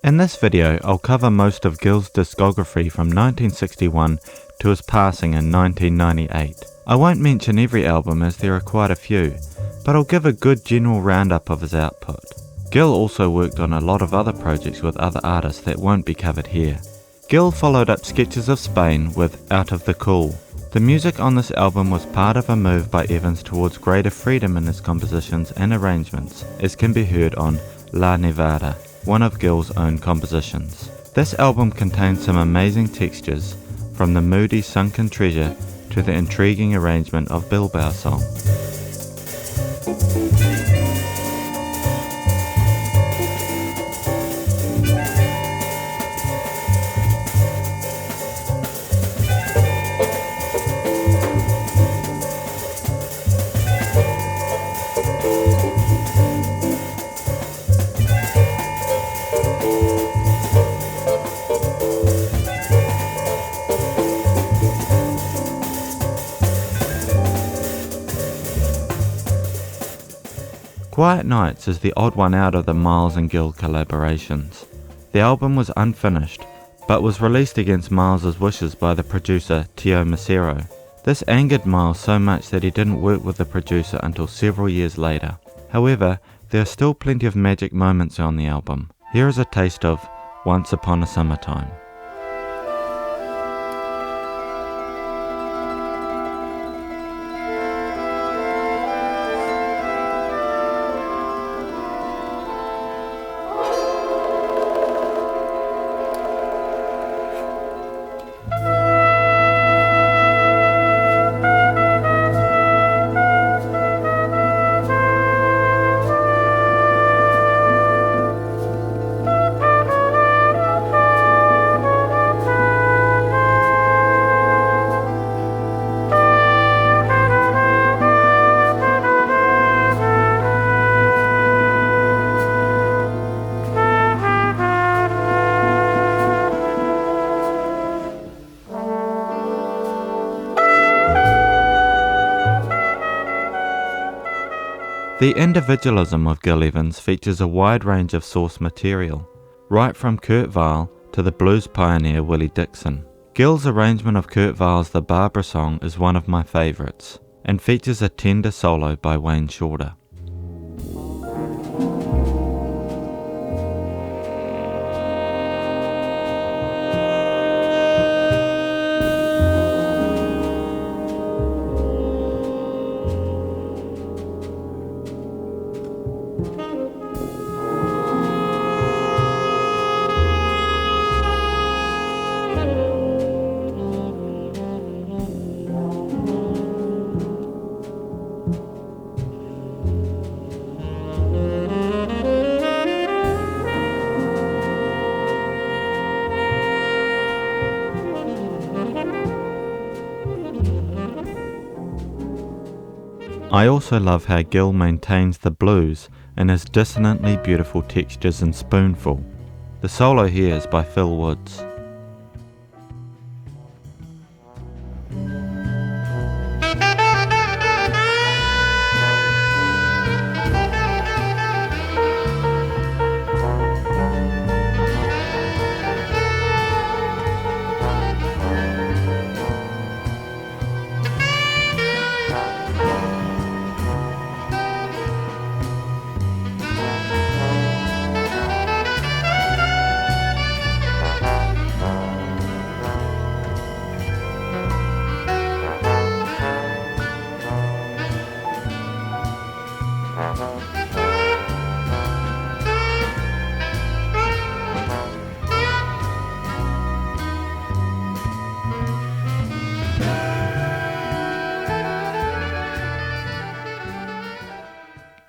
In this video, I'll cover most of Gil's discography from 1961 to his passing in 1998. I won't mention every album as there are quite a few, but I'll give a good general roundup of his output. Gil also worked on a lot of other projects with other artists that won't be covered here. Gil followed up Sketches of Spain with Out of the Cool. The music on this album was part of a move by Evans towards greater freedom in his compositions and arrangements, as can be heard on La Nevada, one of Gil's own compositions. This album contains some amazing textures, from the moody Sunken Treasure to the intriguing arrangement of Bilbao Song. Quiet Nights is the odd one out of the Miles and Gil collaborations. The album was unfinished, but was released against Miles's wishes by the producer Teo Macero. This angered Miles so much that he didn't work with the producer until several years later. However, there are still plenty of magic moments on the album. Here is a taste of Once Upon a Summertime. The Individualism of Gil Evans features a wide range of source material, right from Kurt Weill to the blues pioneer Willie Dixon. Gil's arrangement of Kurt Weill's The Barbara Song is one of my favourites, and features a tender solo by Wayne Shorter. I also love how Gil maintains the blues in his dissonantly beautiful textures in Spoonful. The solo here is by Phil Woods.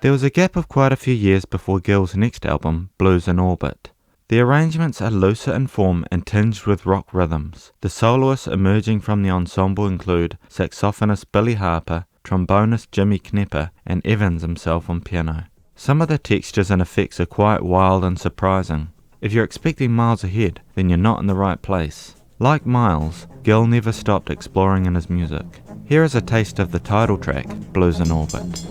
There was a gap of quite a few years before Gil's next album, Blues in Orbit. The arrangements are looser in form and tinged with rock rhythms. The soloists emerging from the ensemble include saxophonist Billy Harper, trombonist Jimmy Knepper, and Evans himself on piano. Some of the textures and effects are quite wild and surprising. If you're expecting miles ahead, then you're not in the right place. Like Miles, Gil never stopped exploring in his music. Here is a taste of the title track, Blues in Orbit.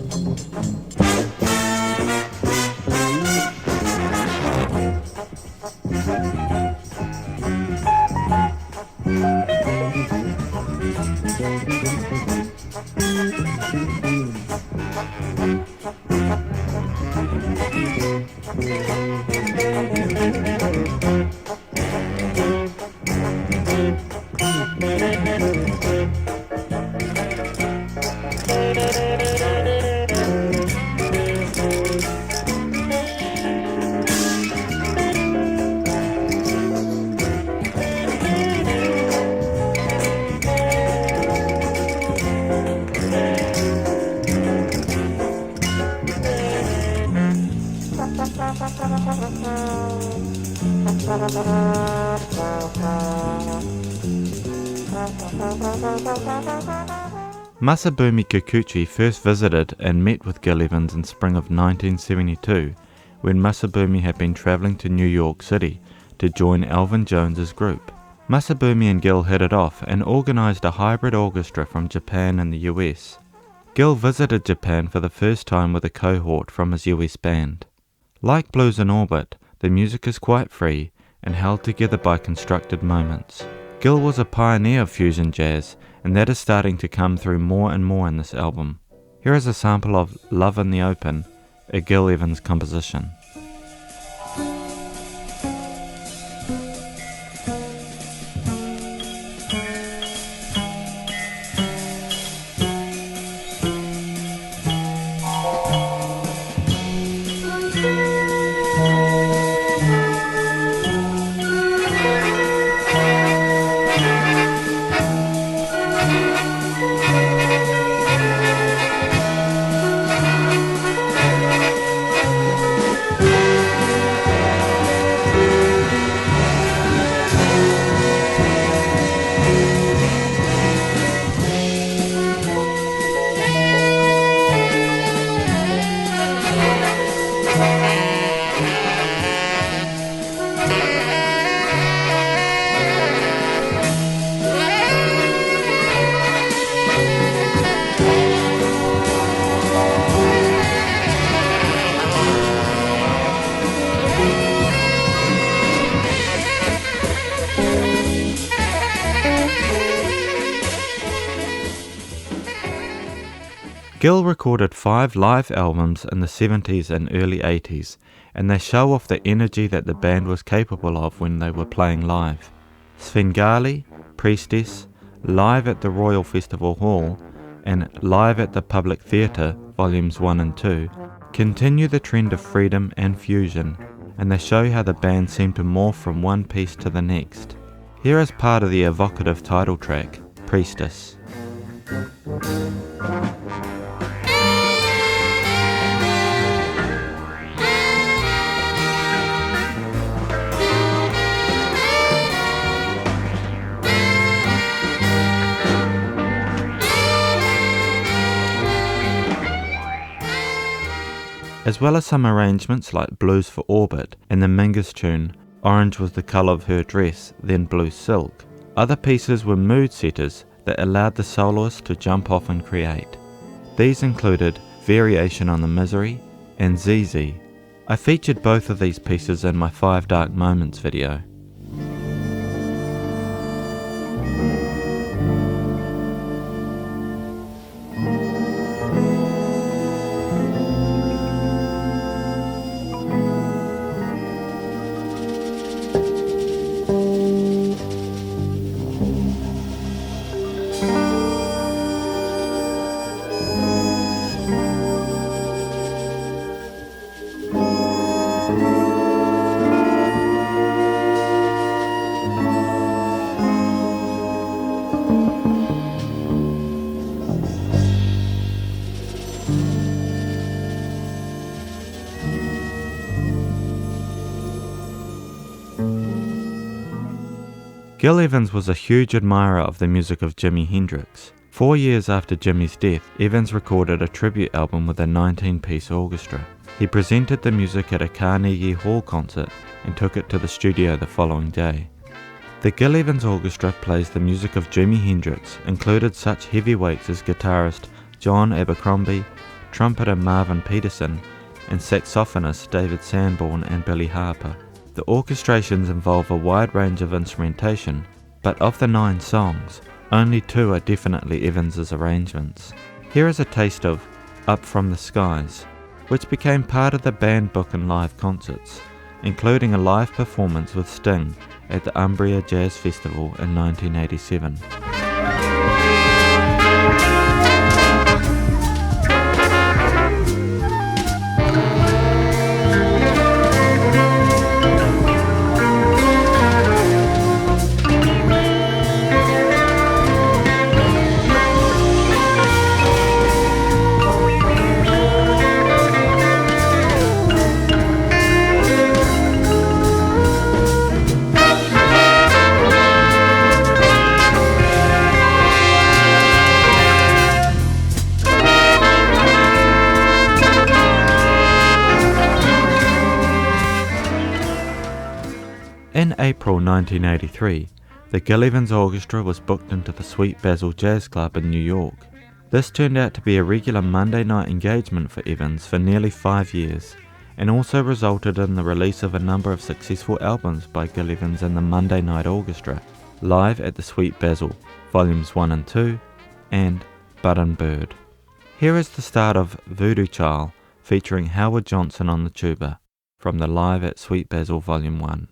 Masabumi Kikuchi first visited and met with Gil Evans in spring of 1972 when Masabumi had been travelling to New York City to join Elvin Jones's group. Masabumi and Gil hit it off and organised a hybrid orchestra from Japan and the US. Gil visited Japan for the first time with a cohort from his US band. Like Blues in Orbit, the music is quite free and held together by constructed moments. Gil was a pioneer of fusion jazz, and that is starting to come through more and more in this album. Here is a sample of Love in the Open, a Gil Evans composition. Gil recorded 5 live albums in the 70s and early 80s, and they show off the energy that the band was capable of when they were playing live. Svengali, Priestess, Live at the Royal Festival Hall, and Live at the Public Theatre, Volumes 1 and 2, continue the trend of freedom and fusion, and they show how the band seemed to morph from one piece to the next. Here is part of the evocative title track, Priestess. As well as some arrangements like Blues for Orbit and the Mingus tune, Orange Was the Colour of Her Dress, Then Blue Silk. Other pieces were mood setters that allowed the soloist to jump off and create. These included Variation on the Misery and ZZ. I featured both of these pieces in my 5 Dark Moments video. Gil Evans was a huge admirer of the music of Jimi Hendrix. 4 years after Jimi's death, Evans recorded a tribute album with a 19-piece orchestra. He presented the music at a Carnegie Hall concert and took it to the studio the following day. The Gil Evans Orchestra plays the music of Jimi Hendrix, included such heavyweights as guitarist John Abercrombie, trumpeter Marvin Peterson, and saxophonists David Sanborn and Billy Harper. The orchestrations involve a wide range of instrumentation, but of the 9 songs, only 2 are definitely Evans's arrangements. Here is a taste of Up From the Skies, which became part of the band book and live concerts, including a live performance with Sting at the Umbria Jazz Festival in 1987. In April 1983, the Gil Evans Orchestra was booked into the Sweet Basil Jazz Club in New York. This turned out to be a regular Monday night engagement for Evans for nearly 5 years, and also resulted in the release of a number of successful albums by Gil Evans and the Monday Night Orchestra, Live at the Sweet Basil, Volumes 1 and 2, and Bud and Bird. Here is the start of Voodoo Child featuring Howard Johnson on the tuba, from the Live at Sweet Basil Volume 1.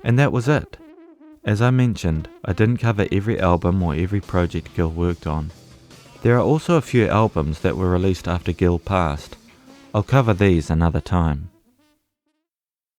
And that was it. As I mentioned, I didn't cover every album or every project Gil worked on. There are also a few albums that were released after Gil passed. I'll cover these another time.